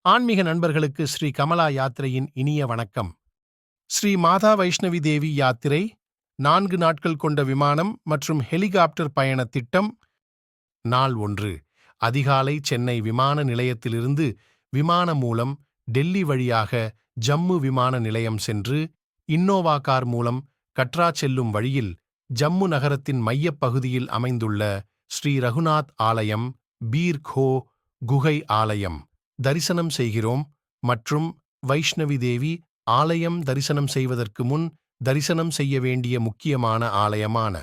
ஆன்மீக நண்பர்களுக்கு ஸ்ரீ கமலா யாத்திரையின் இனிய வணக்கம். ஸ்ரீ மாதா வைஷ்ணவி தேவி யாத்திரை 4 நாட்கள் கொண்ட விமானம் மற்றும் ஹெலிகாப்டர் பயண திட்டம். நாள் 1. அதிகாலை சென்னை விமான நிலையத்திலிருந்து விமானம் மூலம் டெல்லி வழியாக ஜம்மு விமான நிலையம் சென்று இன்னோவா கார் மூலம் கட்ரா செல்லும் வழியில் ஜம்மு நகரத்தின் மையப் பகுதியில் அமைந்துள்ள ஸ்ரீ ரகுநாத் ஆலயம், பீர் கோ குகை ஆலயம் தரிசனம் செய்கிறோம். மற்றும் வைஷ்ணவி தேவி ஆலயம் தரிசனம் செய்வதற்கு முன் தரிசனம் செய்ய வேண்டிய முக்கியமான ஆலயமான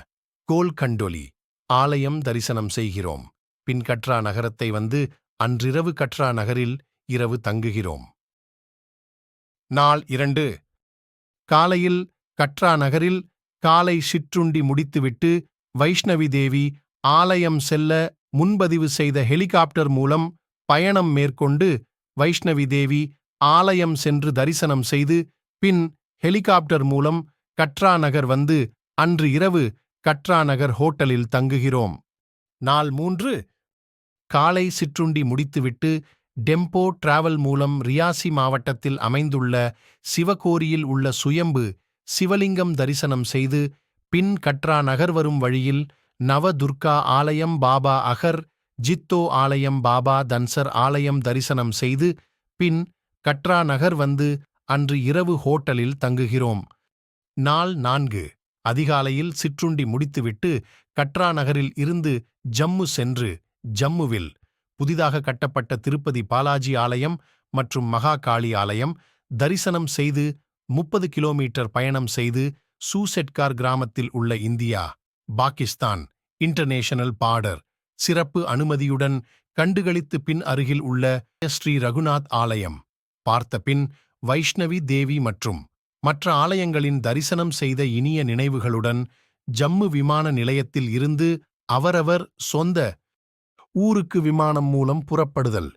கோல்கண்டொலி ஆலயம் தரிசனம் செய்கிறோம். பின் கட்ரா நகரத்தை வந்து அன்றிரவு கட்ரா நகரில் இரவு தங்குகிறோம். நாள் 2. காலையில் கட்ரா நகரில் காலை சிற்றுண்டி முடித்துவிட்டு வைஷ்ணவி தேவி ஆலயம் செல்ல முன்பதிவு செய்த ஹெலிகாப்டர் மூலம் பயணம் மேற்கொண்டு வைஷ்ணவி தேவி ஆலயம் சென்று தரிசனம் செய்து பின் ஹெலிகாப்டர் மூலம் கட்ரா நகர் வந்து அன்று இரவு கட்ரா நகர் ஹோட்டலில் தங்குகிறோம். நாள் 3. காலை சிற்றுண்டி முடித்துவிட்டு டெம்போ டிராவல் மூலம் ரியாசி மாவட்டத்தில் அமைந்துள்ள சிவகோரியில் உள்ள சுயம்பு சிவலிங்கம் தரிசனம் செய்து பின் கட்ரா நகர் வரும் வழியில் நவதுர்கா ஆலயம், பாபா அகர் ஜித்தோ ஆலயம், பாபா தன்சர் ஆலயம் தரிசனம் செய்து பின் கட்ரா நகர் வந்து அன்று இரவு ஹோட்டலில் தங்குகிறோம். நாள் 4. அதிகாலையில் சிற்றுண்டி முடித்துவிட்டு கட்ரா நகரில் இருந்து ஜம்மு சென்று ஜம்முவில் புதிதாக கட்டப்பட்ட திருப்பதி பாலாஜி ஆலயம் மற்றும் மகா காளி ஆலயம் தரிசனம் செய்து 30 கிலோமீட்டர் பயணம் செய்து சூசெட்கார் கிராமத்தில் உள்ள இந்தியா பாகிஸ்தான் இன்டர்நேஷனல் பார்டர் சிறப்பு அனுமதியுடன் கண்டுகளித்து பின் அருகில் உள்ள ஸ்ரீ ரகுநாத் ஆலயம் பார்த்த பின் வைஷ்ணவி தேவி மற்றும் மற்ற ஆலயங்களின் தரிசனம் செய்த இனிய நினைவுகளுடன் ஜம்மு விமான நிலையத்தில் இருந்து அவரவர் சொந்த ஊருக்கு விமானம் மூலம் புறப்படுதல்.